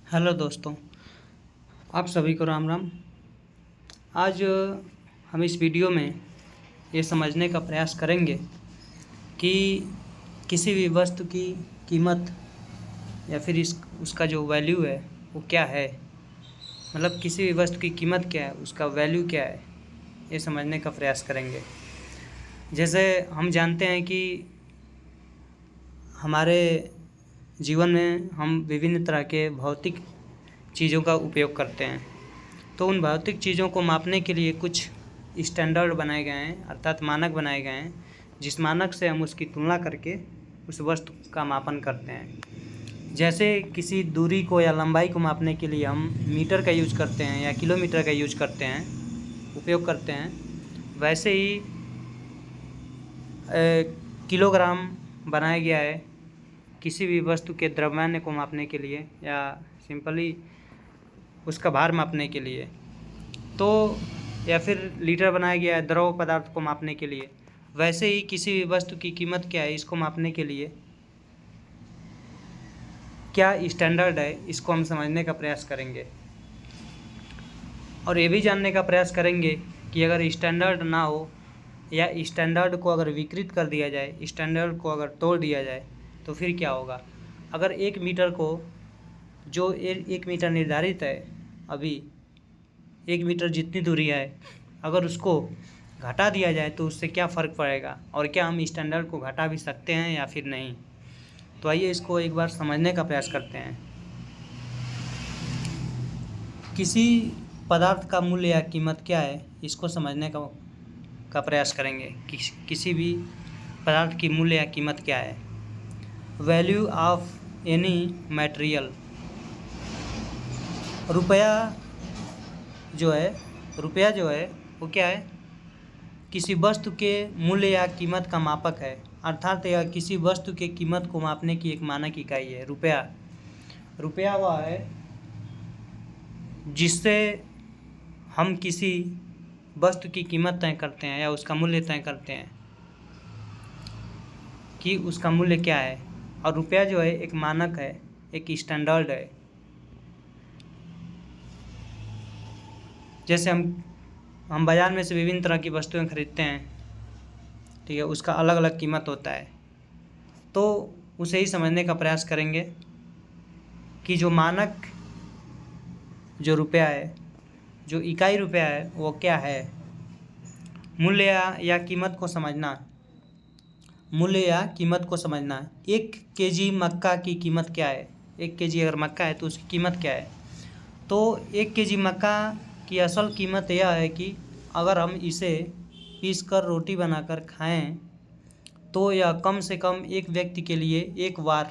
Hello दोस्तों, आप सभी को राम राम। आज हम इस वीडियो में ये समझने का प्रयास करेंगे कि किसी भी वस्तु की कीमत या फिर उसका जो वैल्यू है वो क्या है। मतलब किसी भी वस्तु की कीमत क्या है, उसका वैल्यू क्या है, ये समझने का प्रयास करेंगे। जैसे हम जानते हैं कि हमारे जीवन में हम विभिन्न तरह के भौतिक चीज़ों का उपयोग करते हैं। तो उन भौतिक चीज़ों को मापने के लिए कुछ स्टैंडर्ड बनाए गए हैं, अर्थात मानक बनाए गए हैं, जिस मानक से हम उसकी तुलना करके उस वस्तु का मापन करते हैं। जैसे किसी दूरी को या लंबाई को मापने के लिए हम मीटर का यूज करते हैं या किलोमीटर का यूज करते हैं, उपयोग करते हैं, वैसे ही किलोग्राम बनाया गया है किसी भी वस्तु के द्रव्यमान को मापने के लिए या सिंपली उसका भार मापने के लिए। तो या फिर लीटर बनाया गया है द्रव पदार्थ को मापने के लिए। वैसे ही किसी भी वस्तु की कीमत क्या है, इसको मापने के लिए क्या स्टैंडर्ड है, इसको हम समझने का प्रयास करेंगे। और ये भी जानने का प्रयास करेंगे कि अगर स्टैंडर्ड ना हो या स्टैंडर्ड को अगर विकृत कर दिया जाए, स्टैंडर्ड को अगर तोड़ दिया जाए तो फिर क्या होगा। अगर 1 मीटर को जो 1 मीटर निर्धारित है, अभी 1 मीटर जितनी दूरी है, अगर उसको घटा दिया जाए तो उससे क्या फ़र्क पड़ेगा और क्या हम स्टैंडर्ड को घटा भी सकते हैं या फिर नहीं। तो आइए इसको एक बार समझने का प्रयास करते हैं। किसी पदार्थ का मूल्य या कीमत क्या है, इसको समझने का प्रयास करेंगे। किसी भी पदार्थ की मूल्य या कीमत क्या है। Value of any material. रुपया जो है वो क्या है, किसी वस्तु के मूल्य या कीमत का मापक है, अर्थात यह किसी वस्तु के कीमत को मापने की एक मानक इकाई है। रुपया वह है जिससे हम किसी वस्तु की कीमत तय करते हैं या उसका मूल्य तय करते हैं कि उसका मूल्य क्या है। और रुपया जो है एक मानक है, एक स्टैंडर्ड है। जैसे हम बाज़ार में से विभिन्न तरह की वस्तुएं खरीदते हैं, ठीक है, उसका अलग अलग कीमत होता है। तो उसे ही समझने का प्रयास करेंगे कि जो मानक जो रुपया है, जो इकाई रुपया है, वो क्या है। मूल्य या कीमत को समझना। 1 केजी मक्का की कीमत क्या है। 1 केजी अगर मक्का है तो उसकी कीमत क्या है। तो 1 केजी मक्का की असल कीमत यह है कि अगर हम इसे पीसकर रोटी बनाकर खाएं तो यह कम से कम एक व्यक्ति के लिए एक बार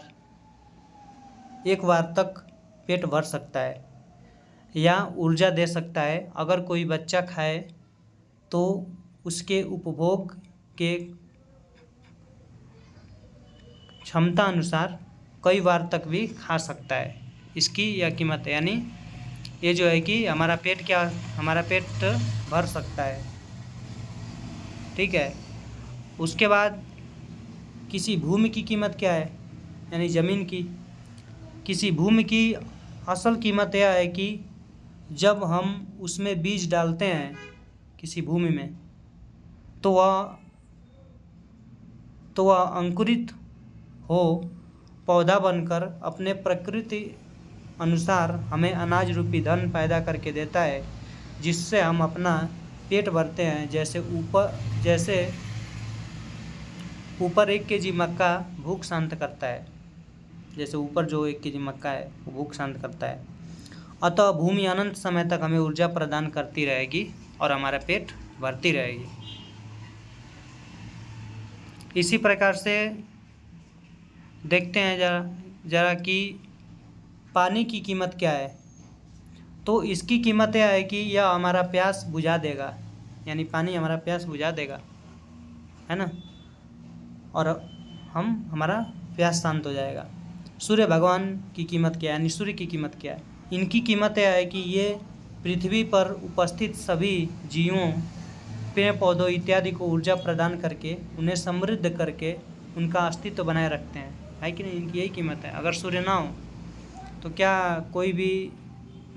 तक पेट भर सकता है या ऊर्जा दे सकता है। अगर कोई बच्चा खाए तो उसके उपभोग के क्षमता अनुसार कई बार तक भी खा सकता है। इसकी यह कीमत है, यानी ये जो है कि हमारा पेट भर सकता है, ठीक है। उसके बाद किसी भूमि की कीमत क्या है, यानी ज़मीन की। किसी भूमि की असल कीमत यह है कि जब हम उसमें बीज डालते हैं किसी भूमि में तो वह अंकुरित हो पौधा बनकर अपने प्रकृति अनुसार हमें अनाज रूपी धन पैदा करके देता है, जिससे हम अपना पेट भरते हैं। जैसे ऊपर 1 केजी मक्का भूख शांत करता है। जैसे ऊपर जो 1 केजी मक्का है वो भूख शांत करता है। अतः भूमि अनंत समय तक हमें ऊर्जा प्रदान करती रहेगी और हमारा पेट भरती रहेगी। इसी प्रकार से देखते हैं जरा कि पानी की कीमत क्या है। तो इसकी कीमत यह है कि यह हमारा प्यास बुझा देगा, यानी पानी हमारा प्यास बुझा देगा, है ना, और हमारा प्यास शांत हो जाएगा। सूर्य भगवान की कीमत क्या है, यानी सूर्य की कीमत क्या है। इनकी कीमत यह है कि ये पृथ्वी पर उपस्थित सभी जीवों, पेड़ पौधों इत्यादि को ऊर्जा प्रदान करके उन्हें समृद्ध करके उनका अस्तित्व बनाए रखते हैं, है कि नहीं। इनकी यही कीमत है। अगर सूर्य ना हो तो क्या कोई भी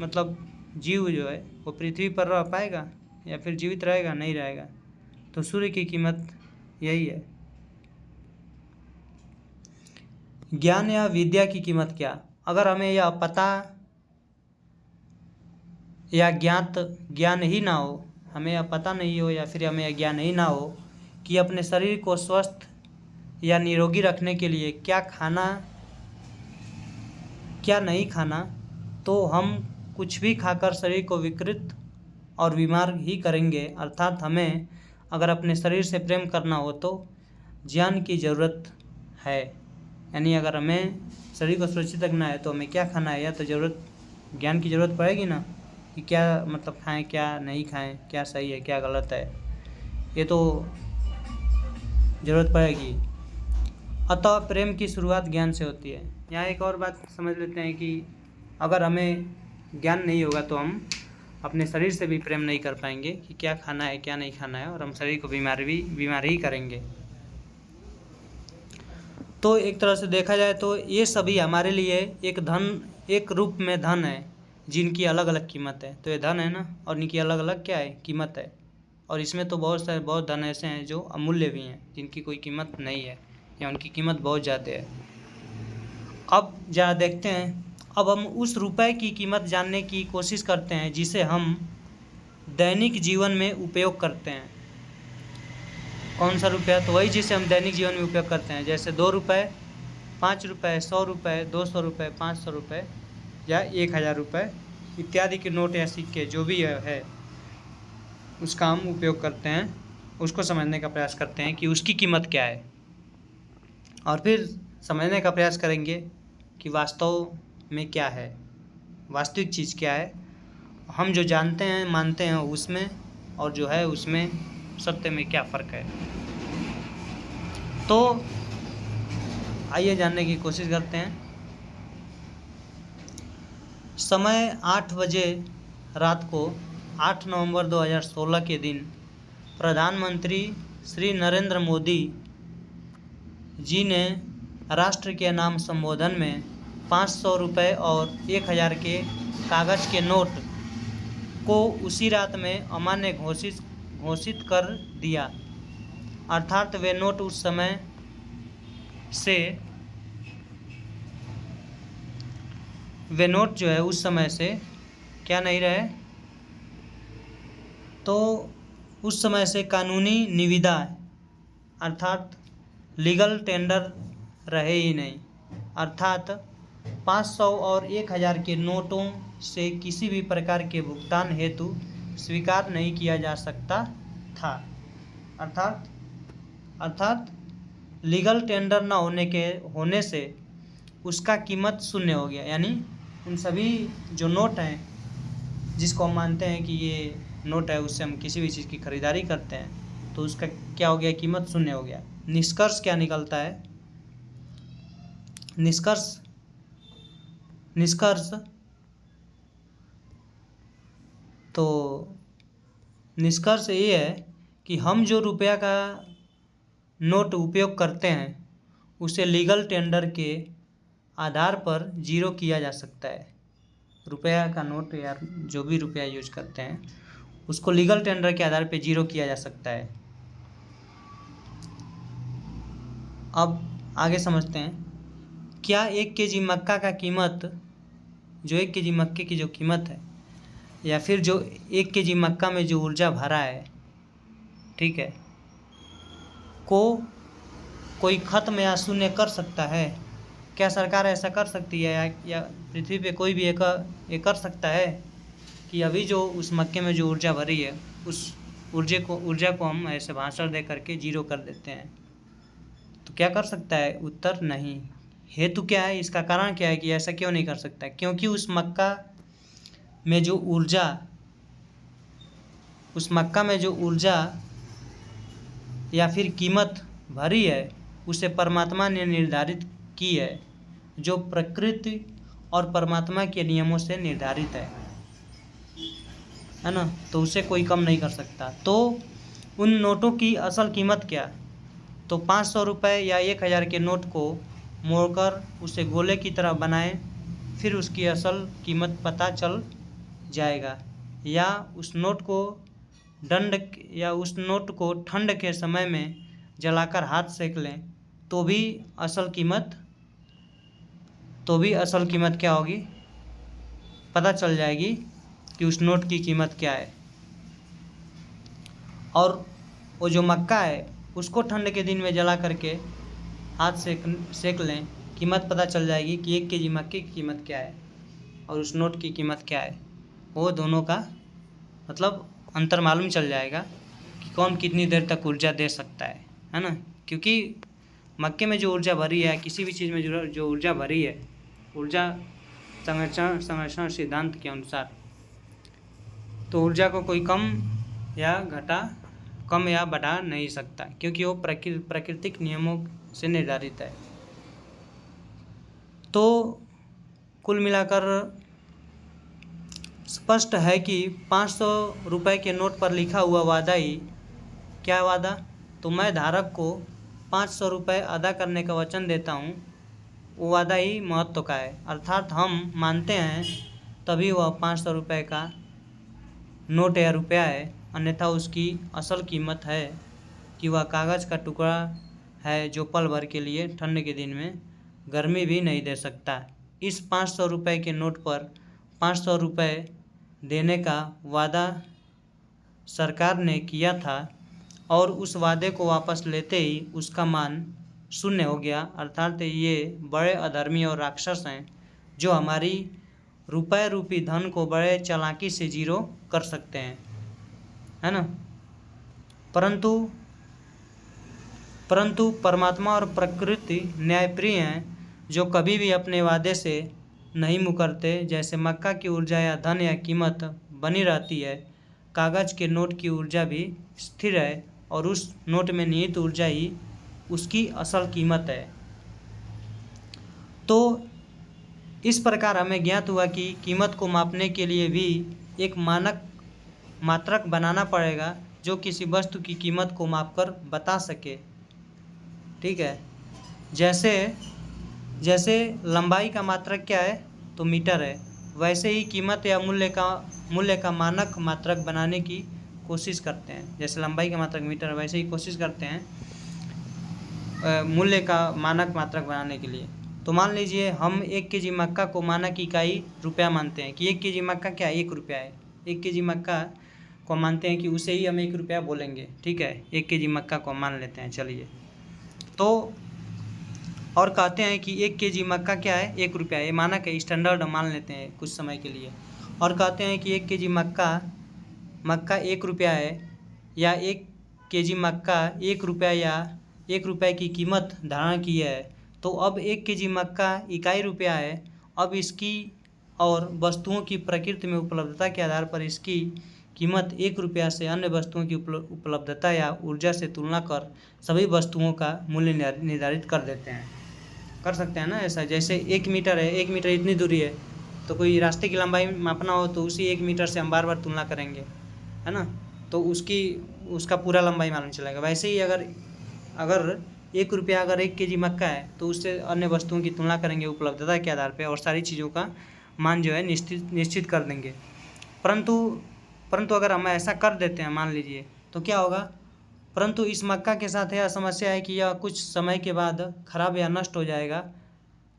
मतलब जीव जो है वो पृथ्वी पर रह पाएगा या फिर जीवित रहेगा? नहीं रहेगा। तो सूर्य की कीमत यही है। ज्ञान या विद्या की कीमत क्या? अगर हमें यह पता या ज्ञान ही ना हो, हमें यह पता नहीं हो या फिर हमें यह ज्ञान ही ना हो कि अपने शरीर को स्वस्थ या निरोगी रखने के लिए क्या खाना क्या नहीं खाना, तो हम कुछ भी खाकर शरीर को विकृत और बीमार ही करेंगे। अर्थात हमें अगर अपने शरीर से प्रेम करना हो तो ज्ञान की ज़रूरत है। यानी अगर हमें शरीर को सुरक्षित रखना है तो हमें क्या खाना है, या तो ज्ञान की ज़रूरत पड़ेगी ना, कि क्या मतलब खाएं क्या नहीं खाएं, क्या सही है क्या गलत है, ये तो ज़रूरत पड़ेगी। अतः प्रेम की शुरुआत ज्ञान से होती है। यहाँ एक और बात समझ लेते हैं कि अगर हमें ज्ञान नहीं होगा तो हम अपने शरीर से भी प्रेम नहीं कर पाएंगे कि क्या खाना है क्या नहीं खाना है, और हम शरीर को बीमार ही करेंगे। तो एक तरह से देखा जाए तो ये सभी हमारे लिए एक रूप में धन है जिनकी अलग अलग कीमत है। तो ये धन है ना, और इनकी अलग अलग क्या है, कीमत है। और इसमें तो बहुत धन ऐसे हैं जो अमूल्य भी हैं, जिनकी कोई कीमत नहीं है या उनकी कीमत बहुत ज़्यादा है। अब जरा देखते हैं, अब हम उस रुपए की कीमत जानने की कोशिश करते हैं जिसे हम दैनिक जीवन में उपयोग करते हैं। कौन सा रुपया? तो वही जिसे हम दैनिक जीवन में उपयोग करते हैं, जैसे 2 रुपये, 5 रुपये, 100 रुपये, 200 रुपये, 500 रुपये या 1000 रुपये इत्यादि के नोट या सिक्के जो भी है उसका हम उपयोग करते हैं, उसको समझने का प्रयास करते हैं कि उसकी कीमत क्या है, और फिर समझने का प्रयास करेंगे कि वास्तव में क्या है, वास्तविक चीज़ क्या है, हम जो जानते हैं मानते हैं उसमें, और जो है उसमें सत्य में क्या फ़र्क है। तो आइए जानने की कोशिश करते हैं। समय 8 बजे रात को 8 नवंबर 2016 के दिन प्रधानमंत्री श्री नरेंद्र मोदी जी ने राष्ट्र के नाम संबोधन में 500 रुपये और 1000 के कागज़ के नोट को उसी रात में अमान्य घोषित कर दिया। अर्थात वे नोट उस समय से क्या नहीं रहे, तो उस समय से कानूनी निविदा अर्थात लीगल टेंडर रहे ही नहीं। अर्थात 500 और 1000 के नोटों से किसी भी प्रकार के भुगतान हेतु स्वीकार नहीं किया जा सकता था। अर्थात लीगल टेंडर न होने से उसका कीमत शून्य हो गया। यानी उन सभी जो नोट हैं जिसको हम मानते हैं कि ये नोट है, उससे हम किसी भी चीज़ की खरीदारी करते हैं, तो उसका क्या हो गया, कीमत शून्य हो गया। निष्कर्ष क्या निकलता है? निष्कर्ष ये है कि हम जो रुपया का नोट उपयोग करते हैं उसे लीगल टेंडर के आधार पर जीरो किया जा सकता है। रुपया का नोट या जो भी रुपया यूज करते हैं उसको लीगल टेंडर के आधार पर जीरो किया जा सकता है। अब आगे समझते हैं, क्या 1 केजी मक्का का कीमत, जो 1 केजी मक्के की जो कीमत है, या फिर जो 1 केजी मक्का में जो ऊर्जा भरा है, ठीक है, को कोई ख़त्म या शून्य कर सकता है? क्या सरकार ऐसा कर सकती है, या पृथ्वी पे कोई भी ये कर सकता है कि अभी जो उस मक्के में जो ऊर्जा भरी है उस ऊर्जा को हम ऐसे भाषण दे करके जीरो कर देते हैं? तो क्या कर सकता है? उत्तर नहीं। हेतु क्या है, इसका कारण क्या है कि ऐसा क्यों नहीं कर सकता? क्योंकि उस मक्का में जो ऊर्जा या फिर कीमत भरी है उसे परमात्मा ने निर्धारित की है, जो प्रकृति और परमात्मा के नियमों से निर्धारित है ना, तो उसे कोई कम नहीं कर सकता। तो उन नोटों की असल कीमत क्या? तो 500 रुपये या 1000 के नोट को मोड़कर उसे गोले की तरह बनाएं, फिर उसकी असल कीमत पता चल जाएगा। या उस नोट को ठंड के समय में जलाकर हाथ सेक लें तो भी असल कीमत क्या होगी, पता चल जाएगी कि उस नोट की कीमत क्या है। और वो जो मक्का है उसको ठंड के दिन में जला करके हाथ सेक लें, कीमत पता चल जाएगी कि 1 केजी मक्के की कीमत क्या है और उस नोट की कीमत क्या है। वो दोनों का मतलब अंतर मालूम चल जाएगा कि कौन कितनी देर तक ऊर्जा दे सकता है ना। क्योंकि मक्के में जो ऊर्जा भरी है, किसी भी चीज़ में जो ऊर्जा भरी है, ऊर्जा संरक्षण सिद्धांत के अनुसार, तो ऊर्जा को कोई कम या बढ़ा नहीं सकता, क्योंकि वो प्राकृतिक नियमों से निर्धारित है। तो कुल मिलाकर स्पष्ट है कि 500 रुपये के नोट पर लिखा हुआ वादा ही क्या वादा, तो मैं धारक को 500 रुपये अदा करने का वचन देता हूँ, वो वादा ही महत्व का है। अर्थात हम मानते हैं तभी वह 500 रुपये का नोट या रुपया है, अन्यथा उसकी असल कीमत है कि वह कागज़ का टुकड़ा है जो पल भर के लिए ठंड के दिन में गर्मी भी नहीं दे सकता। इस 500 रुपये के नोट पर 500 रुपये देने का वादा सरकार ने किया था और उस वादे को वापस लेते ही उसका मान शून्य हो गया। अर्थात ये बड़े अधर्मी और राक्षस हैं जो हमारी रुपये रूपी धन को बड़े चालाकी से जीरो कर सकते हैं, है ना। परंतु परमात्मा और प्रकृति न्यायप्रिय हैं जो कभी भी अपने वादे से नहीं मुकरते। जैसे मक्का की ऊर्जा या धन या कीमत बनी रहती है, कागज़ के नोट की ऊर्जा भी स्थिर है और उस नोट में निहित ऊर्जा ही उसकी असल कीमत है। तो इस प्रकार हमें ज्ञात हुआ कि कीमत को मापने के लिए भी एक मानक मात्रक बनाना पड़ेगा जो किसी वस्तु की कीमत को मापकर बता सके। ठीक है, जैसे लंबाई का मात्रक क्या है, तो मीटर है, वैसे ही कीमत या मूल्य का मानक मात्रक बनाने की कोशिश करते हैं। जैसे लंबाई का मात्रक मीटर, वैसे ही कोशिश करते हैं मूल्य का मानक मात्रक बनाने के लिए। तो मान लीजिए हम 1 केजी मक्का को मानक इकाई रुपया मानते हैं कि 1 केजी मक्का क्या है, 1 रुपया है। 1 केजी मक्का को मानते हैं कि उसे ही हम 1 रुपया बोलेंगे। ठीक है, 1 केजी मक्का को मान लेते हैं, चलिए। तो और कहते हैं कि 1 केजी मक्का क्या है, 1 रुपया, ये मानक है, स्टैंडर्ड मान लेते हैं कुछ समय के लिए। और कहते हैं कि 1 केजी मक्का 1 रुपया है, या 1 केजी मक्का 1 रुपया या 1 रुपये की कीमत धारण की है। तो अब 1 केजी मक्का इकाई रुपया है। अब इसकी और वस्तुओं की प्रकृति में उपलब्धता के आधार पर इसकी कीमत 1 रुपया से अन्य वस्तुओं की उपलब्धता या ऊर्जा से तुलना कर सभी वस्तुओं का मूल्य निर्धारित कर सकते हैं ना। ऐसा जैसे 1 मीटर है, 1 मीटर इतनी दूरी है, तो कोई रास्ते की लंबाई मापना हो तो उसी 1 मीटर से हम बार बार तुलना करेंगे, है ना, तो उसका पूरा लंबाई मालूम चलेगा। वैसे ही अगर 1 रुपया अगर 1 केजी मक्का है तो उससे अन्य वस्तुओं की तुलना करेंगे उपलब्धता के आधार पर और सारी चीज़ों का मान जो है निश्चित कर देंगे। परंतु अगर हम ऐसा कर देते हैं मान लीजिए, तो क्या होगा, परंतु इस मक्का के साथ यह समस्या है कि यह कुछ समय के बाद खराब या नष्ट हो जाएगा।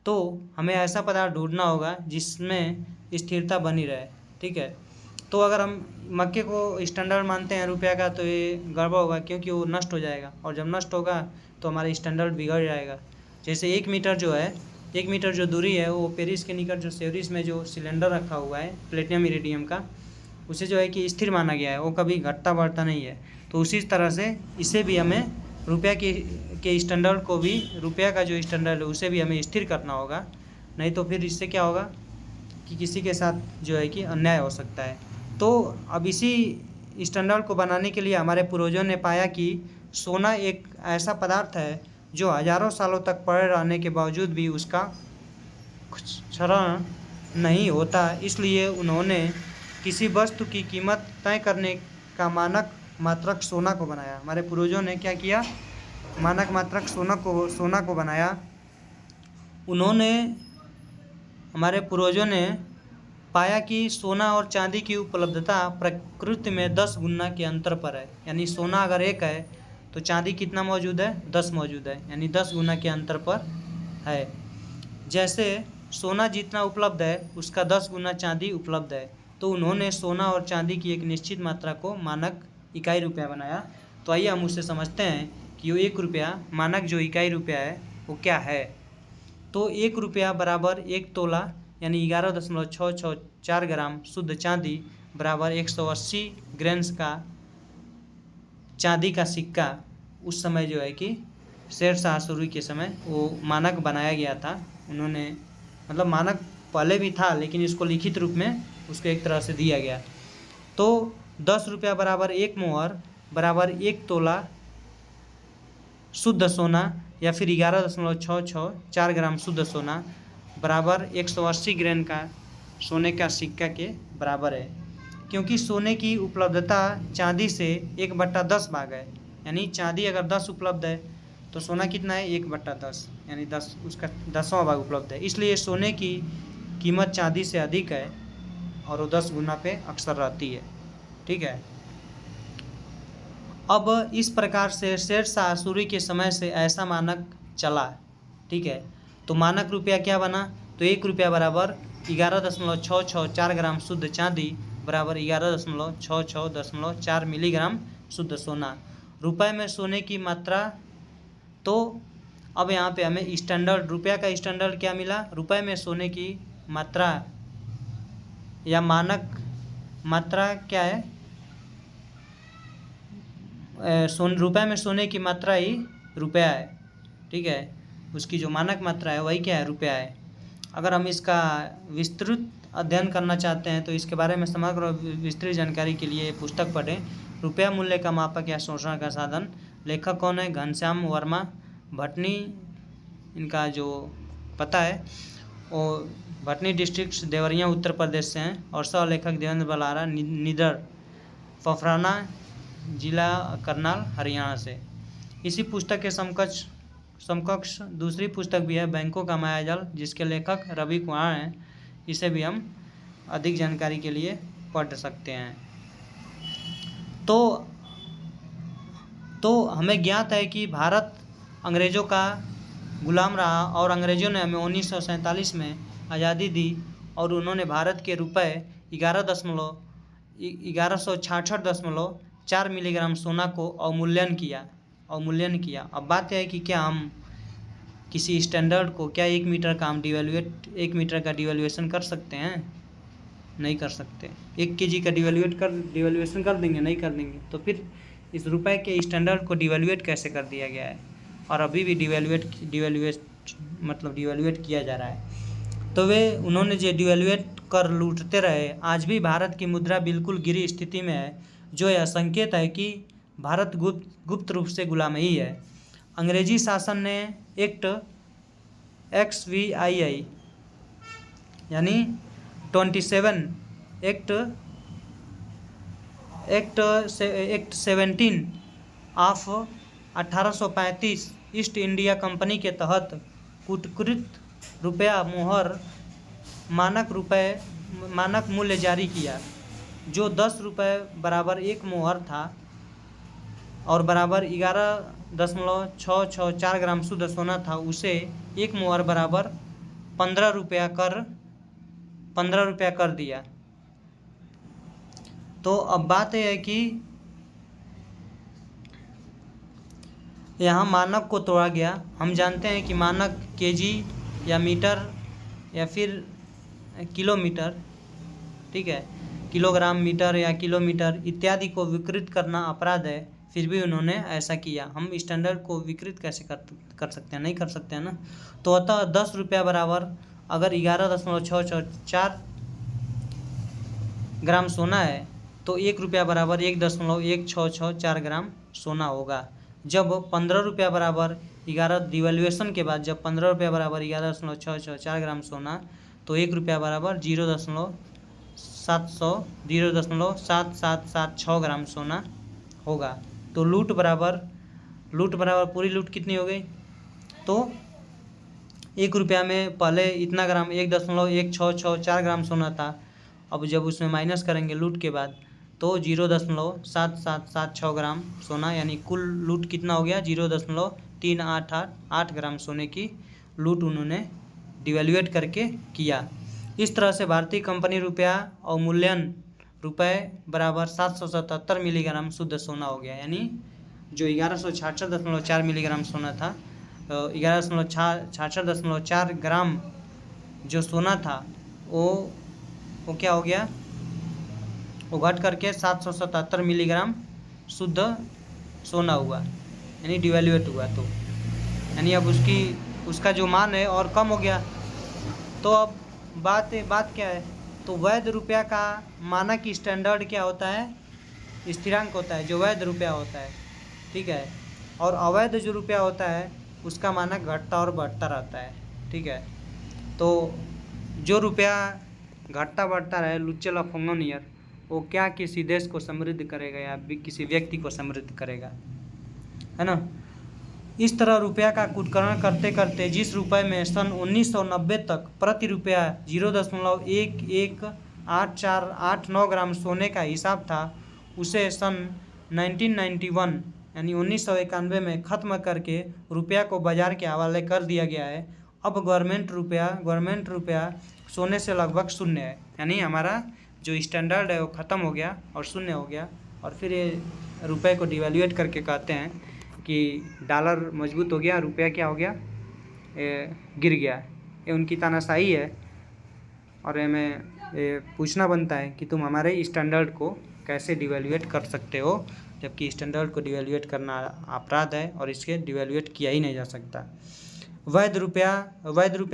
तो हमें ऐसा पदार्थ ढूंढना होगा जिसमें स्थिरता बनी रहे। ठीक है, तो अगर हम मक्के को स्टैंडर्ड मानते हैं रुपया का, तो ये गड़बड़ होगा, क्योंकि वो नष्ट हो जाएगा, और जब नष्ट होगा तो हमारा स्टैंडर्ड बिगड़ जाएगा। जैसे 1 मीटर जो है, 1 मीटर जो दूरी है, वो पेरिस के निकट जो सेवरिस में जो सिलेंडर रखा हुआ है प्लेटिनम इरिडियम का, उसे जो है कि स्थिर माना गया है, वो कभी घटता बढ़ता नहीं है। तो उसी तरह से इसे भी हमें रुपया के स्टैंडर्ड को भी, रुपया का जो स्टैंडर्ड है उसे भी हमें स्थिर करना होगा, नहीं तो फिर इससे क्या होगा कि किसी के साथ जो है कि अन्याय हो सकता है। तो अब इसी स्टैंडर्ड को बनाने के लिए हमारे पूर्वजों ने पाया कि सोना एक ऐसा पदार्थ है जो हज़ारों सालों तक पड़े रहने के बावजूद भी उसका क्षरण नहीं होता। इसलिए उन्होंने किसी वस्तु की कीमत तय करने का मानक मात्रक सोना को बनाया। हमारे पूर्वजों ने क्या किया, मानक मात्रक सोना को बनाया। उन्होंने हमारे पूर्वजों ने पाया कि सोना और चांदी की उपलब्धता प्रकृति में 10 गुना के अंतर पर है। यानी सोना अगर 1 है तो चांदी कितना मौजूद है, 10 मौजूद है, यानी 10 गुना के अंतर पर है। जैसे सोना जितना उपलब्ध है उसका 10 गुना चांदी उपलब्ध है, तो उन्होंने सोना और चांदी की एक निश्चित मात्रा को मानक इकाई रुपया बनाया। तो आइए हम उससे समझते हैं कि वो 1 रुपया मानक जो इकाई रुपया है वो क्या है। तो 1 रुपया बराबर 1 तोला यानी 11.664 ग्राम शुद्ध चांदी बराबर 180 ग्रेन्स का चांदी का सिक्का उस समय जो है कि शेरशाह सूरी के समय वो मानक बनाया गया था। उन्होंने मतलब मानक पहले भी था लेकिन इसको लिखित रूप में उसको एक तरह से दिया गया। तो 10 रुपया बराबर 1 मोहर बराबर 1 तोला शुद्ध सोना या फिर 11.664 ग्राम शुद्ध सोना बराबर 180 ग्रेन का सोने का सिक्का के बराबर है। क्योंकि सोने की उपलब्धता चांदी से 1/10 भाग है, यानी चांदी अगर 10 उपलब्ध है तो सोना कितना है, 1/10, यानी 10 उसका 10वां भाग उपलब्ध है। इसलिए सोने की कीमत चांदी से अधिक है और वो 10 गुना पे अक्सर रहती है। ठीक है। अब इस प्रकार से शेरशाह सूरी के समय से ऐसा मानक चला। ठीक है। तो मानक रुपया क्या बना, तो 1 रुपया बराबर 11.664 ग्राम शुद्ध चांदी बराबर 11.664 मिलीग्राम शुद्ध सोना। रुपए में सोने की मात्रा, तो अब यहाँ पे हमें स्टैंडर्ड रुपया का स्टैंडर्ड क्या मिला, रुपए में सोने की मात्रा या मानक मात्रा क्या है, रुपए में सोने की मात्रा ही रुपया है। ठीक है। उसकी जो मानक मात्रा है वही क्या है, रुपया है। अगर हम इसका विस्तृत अध्ययन करना चाहते हैं तो इसके बारे में समग्र विस्तृत जानकारी के लिए पुस्तक पढ़ें, रुपया मूल्य का मापक या शोषण का साधन। लेखक कौन है, घनश्याम वर्मा भटनी, इनका जो पता है वो भटनी डिस्ट्रिक्ट देवरिया उत्तर प्रदेश से हैं, और सह लेखक देवेंद्र बलारा निडर फफराना जिला करनाल हरियाणा से। इसी पुस्तक के समकक्ष दूसरी पुस्तक भी है, बैंकों का मायाजाल, जिसके लेखक रवि कुमार हैं। इसे भी हम अधिक जानकारी के लिए पढ़ सकते हैं। तो हमें ज्ञात है कि भारत अंग्रेज़ों का गुलाम रहा और अंग्रेज़ों ने हमें 1947 में आज़ादी दी, और उन्होंने भारत के रुपए 1166.4 मिलीग्राम सोना को अवमूल्यन किया। अब बात यह है कि क्या हम किसी स्टैंडर्ड को, क्या 1 मीटर का हम 1 मीटर का डिवेल्यूएशन कर सकते हैं? नहीं कर सकते। 1 केजी का डिवेल्यूएशन कर देंगे? नहीं कर देंगे। तो फिर इस रुपए के स्टैंडर्ड को डिवेल्यूएट कैसे कर दिया गया है, और अभी भी डिवेल्यूएट किया जा रहा है। तो उन्होंने जो डिवेल्यूएट कर लूटते रहे, आज भी भारत की मुद्रा बिल्कुल गिरी स्थिति में है, जो यह संकेत है कि भारत गुप्त रूप से गुलाम ही है। अंग्रेजी शासन ने एक्ट XVII यानी 27 act 17 of 1835 east India company के तहत कूटकृत रुपया मोहर मानक मूल्य जारी किया, जो 10 रुपये बराबर 1 मोहर था और बराबर 11.664 ग्राम शुद्ध सोना था। उसे 1 मोहर बराबर 15 रुपया कर दिया। तो अब बात यह है कि यहाँ मानक को तोड़ा गया। हम जानते हैं कि मानक केजी या मीटर या फिर किलोमीटर, ठीक है, किलोग्राम, मीटर या किलोमीटर इत्यादि को विकृत करना अपराध है, फिर भी उन्होंने ऐसा किया। हम स्टैंडर्ड को विकृत कैसे कर सकते हैं? नहीं कर सकते हैं ना। तो अतः 10 रुपया बराबर अगर 11.664 ग्राम सोना है तो 1 रुपया बराबर 1.1664 ग्राम सोना होगा। जब 15 रुपया बराबर 11 डिवेल्यूएशन के बाद जब 15 रुपया बराबर 11.664 ग्राम सोना, तो 1 रुपया बराबर 0.7776 ग्राम सोना होगा। तो लूट बराबर पूरी लूट कितनी हो गई? तो एक रुपया में पहले इतना ग्राम 1.166 ग्राम सोना था। अब जब उसमें माइनस करेंगे लूट के बाद तो 0.7776 ग्राम सोना, यानी कुल लूट कितना हो गया 0.3888 ग्राम सोने की लूट उन्होंने डिवेल्यूएट करके किया। इस तरह से भारतीय कंपनी रुपया अवमूल्यन रुपये बराबर 777 मिलीग्राम शुद्ध सोना हो गया। यानी जो 1166.4 मिलीग्राम सोना था, 1166.4 ग्राम जो सोना था वो क्या हो गया, वो घट करके 777 मिलीग्राम शुद्ध सोना हुआ, यानी डिवेल्यूएट हुआ। तो यानी अब उसका जो मान है और कम हो गया। तो अब बात क्या है, तो वैध रुपया का मानक स्टैंडर्ड क्या होता है, स्थिरांक होता है जो वैध रुपया होता है, ठीक है। और अवैध जो रुपया होता है उसका मानक घटता और बढ़ता रहता है, ठीक है। तो जो रुपया घटता बढ़ता रहे लुच्चे लफंगों नियर, वो क्या किसी देश को समृद्ध करेगा या किसी व्यक्ति को समृद्ध करेगा, है ना। इस तरह रुपया का कूटकरण करते करते जिस रुपये में सन 1990 तक प्रति रुपया 0.118489 ग्राम सोने का हिसाब था, उसे सन 1991 यानी 1991 में ख़त्म करके रुपया को बाजार के हवाले कर दिया गया है। अब गवर्नमेंट रुपया सोने से लगभग शून्य है, यानी हमारा जो स्टैंडर्ड है वो ख़त्म हो गया और शून्य हो गया। और फिर ये रुपये को डिवेल्यूएट करके कहते हैं कि डॉलर मजबूत हो गया, रुपया क्या हो गया, गिर गया। ये उनकी तानाशाही है और हमें पूछना बनता है कि तुम हमारे स्टैंडर्ड को कैसे डिवेल्यूएट कर सकते हो, जबकि स्टैंडर्ड को डिवेल्यूएट करना अपराध है और इसके डिवेल्यूएट किया ही नहीं जा सकता। वैध रुपया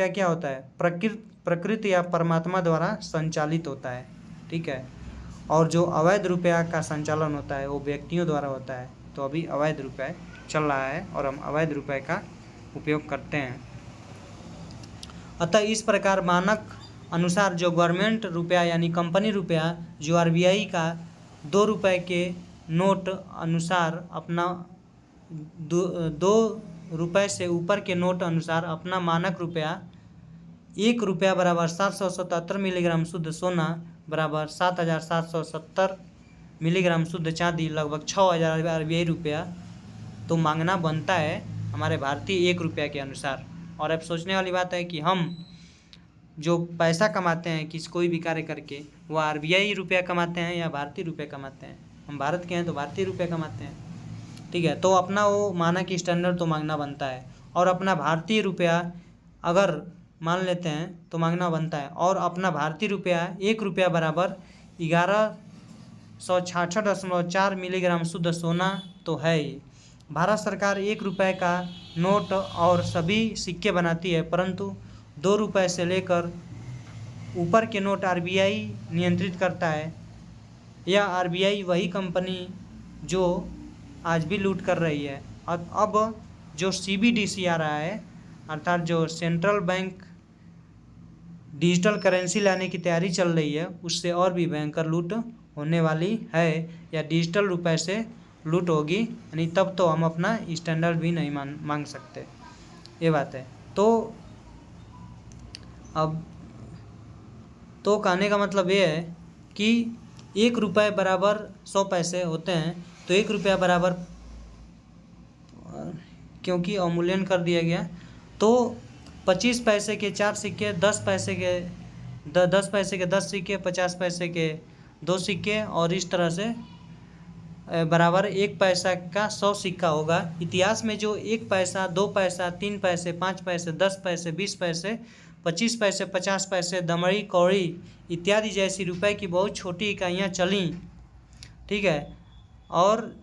क्या होता है, प्रकृति या परमात्मा द्वारा संचालित होता है, ठीक है। और जो अवैध रुपया का संचालन होता है वो व्यक्तियों द्वारा होता है। तो अभी अवैध रुपया चल रहा है और हम अवैध रुपये का उपयोग करते हैं। अतः इस प्रकार मानक अनुसार जो गवर्नमेंट रुपया यानी कंपनी रुपया जो आरबीआई का 2 रुपये के नोट अनुसार अपना 2 रुपये से ऊपर के नोट अनुसार अपना मानक रुपया 1 रुपया बराबर 777 मिलीग्राम शुद्ध सोना बराबर 7770 मिलीग्राम शुद्ध चांदी लगभग 6000 आरबीआई रुपया तो मांगना बनता है हमारे भारतीय 1 रुपया के अनुसार। और अब सोचने वाली बात है कि हम जो पैसा कमाते हैं कोई भी कार्य करके, वो आरबीआई रुपया कमाते हैं या भारतीय रुपया कमाते हैं। हम भारत के हैं तो भारतीय रुपया कमाते हैं, ठीक है। तो अपना वो मानक स्टैंडर्ड तो मांगना बनता है और अपना भारतीय रुपया अगर मान लेते हैं तो मांगना बनता है। और अपना भारतीय रुपया 1 रुपया बराबर 1166.4 मिलीग्राम शुद्ध सोना तो है ही। भारत सरकार 1 रुपये का नोट और सभी सिक्के बनाती है, परंतु 2 रुपये से लेकर ऊपर के नोट आरबीआई नियंत्रित करता है। यह आरबीआई वही कंपनी जो आज भी लूट कर रही है। अब जो सीबीडीसी आ रहा है, अर्थात जो सेंट्रल बैंक डिजिटल करेंसी लाने की तैयारी चल रही है, उससे और भी भयंकर लूट होने वाली है या डिजिटल रुपये से लूट होगी, यानी तब तो हम अपना स्टैंडर्ड भी नहीं मांग सकते, ये बात है। तो अब तो कहने का मतलब ये है कि 1 रुपये बराबर 100 पैसे होते हैं, तो 1 रुपया बराबर क्योंकि अवमूल्यन कर दिया गया तो 25 पैसे के 4 सिक्के, 10 पैसे के 10 सिक्के, 50 पैसे के 2 सिक्के और इस तरह से बराबर 1 पैसा का 100 सिक्का होगा। इतिहास में जो 1 पैसा, 2 पैसा, 3 पैसे, 5 पैसे, 10 पैसे, 20 पैसे, 25 पैसे, 50 पैसे, दमड़ी, कौड़ी इत्यादि जैसी रुपए की बहुत छोटी इकाइयाँ चलीं, ठीक है। और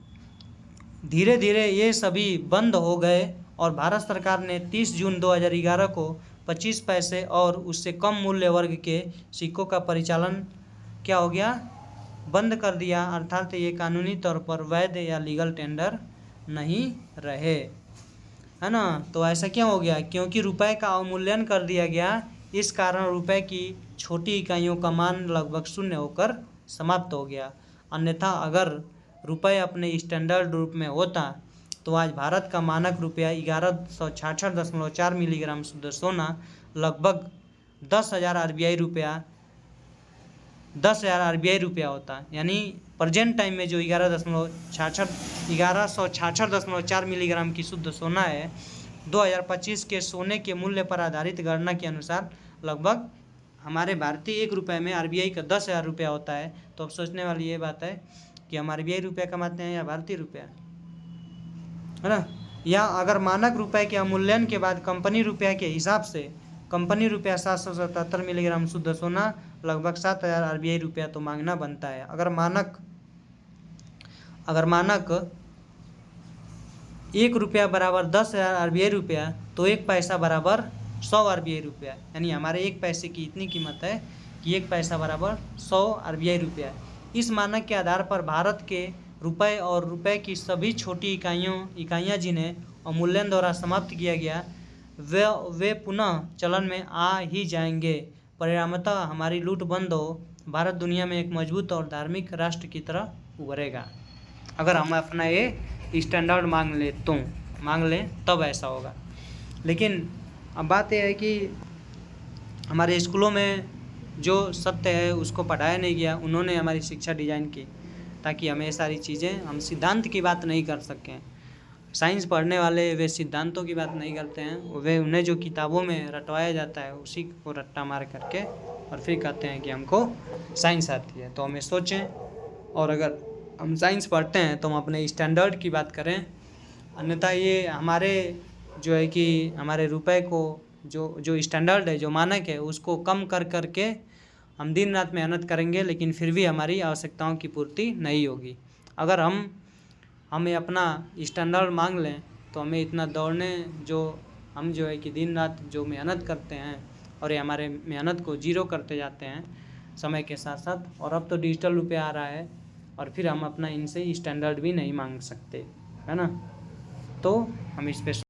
धीरे धीरे ये सभी बंद हो गए और भारत सरकार ने 30 जून 2011 को 25 पैसे और उससे कम मूल्य वर्ग के सिक्कों का परिचालन क्या हो गया, बंद कर दिया। अर्थात ये कानूनी तौर पर वैध या लीगल टेंडर नहीं रहे, है ना। तो ऐसा क्यों हो गया, क्योंकि रुपए का अवमूल्यन कर दिया गया। इस कारण रुपए की छोटी इकाइयों का मान लगभग शून्य होकर समाप्त हो गया। अन्यथा अगर रुपए अपने स्टैंडर्ड रूप में होता तो आज भारत का मानक रुपया 1166.4 मिलीग्राम शुद्ध सोना लगभग 10,000 आरबीआई रुपया होता है। यानी प्रेजेंट टाइम में जो 1166.4 मिलीग्राम की शुद्ध सोना है, 2025 के सोने के मूल्य पर आधारित गणना के अनुसार लगभग हमारे भारतीय 1 रुपये में आरबीआई का 10,000 रुपया होता है। तो अब सोचने वाली ये बात है कि हम आरबीआई रुपया कमाते हैं या भारतीय रुपया, है ना। या अगर मानक रुपये के अवमूल्यन के बाद कंपनी रुपया के हिसाब से कंपनी रुपया 777 मिलीग्राम शुद्ध सोना लगभग 7,000 आरबीआई रुपया तो मांगना बनता है। अगर मानक 1 रुपया बराबर 10,000 आरबीआई रुपया तो 1 पैसा बराबर 100 आरबीआई रुपया, यानी हमारे 1 पैसे की इतनी कीमत है कि 1 पैसा बराबर 100 आरबीआई रुपया। इस मानक के आधार पर भारत के रुपए और रुपए की सभी छोटी इकाइयाँ जिन्हें अवमूल्यन द्वारा समाप्त किया गया वे पुनः चलन में आ ही जाएंगे। परिणामतः हमारी लूट बंद हो, भारत दुनिया में एक मजबूत और धार्मिक राष्ट्र की तरह उभरेगा। अगर हम अपना ये स्टैंडर्ड मांग लें तब ऐसा होगा। लेकिन अब बात यह है कि हमारे स्कूलों में जो सत्य है उसको पढ़ाया नहीं गया। उन्होंने हमारी शिक्षा डिज़ाइन की ताकि हमें सारी चीज़ें, हम सिद्धांत की बात नहीं कर सकें। साइंस पढ़ने वाले वे सिद्धांतों की बात नहीं करते हैं, वे उन्हें जो किताबों में रटवाया जाता है उसी को रट्टा मार करके और फिर कहते हैं कि हमको साइंस आती है। तो हमें सोचें, और अगर हम साइंस पढ़ते हैं तो हम अपने स्टैंडर्ड की बात करें। अन्यथा ये हमारे जो है कि हमारे रुपए को जो स्टैंडर्ड है, जो मानक है, उसको कम करके हम दिन रात मेहनत करेंगे, लेकिन फिर भी हमारी आवश्यकताओं की पूर्ति नहीं होगी। अगर हमें अपना स्टैंडर्ड मांग लें तो हमें इतना दौड़ने हम जो है कि दिन रात जो मेहनत करते हैं और ये हमारे मेहनत को जीरो करते जाते हैं समय के साथ साथ। और अब तो डिजिटल रुपया आ रहा है और फिर हम अपना इनसे स्टैंडर्ड भी नहीं मांग सकते, है ना। तो हम इस पे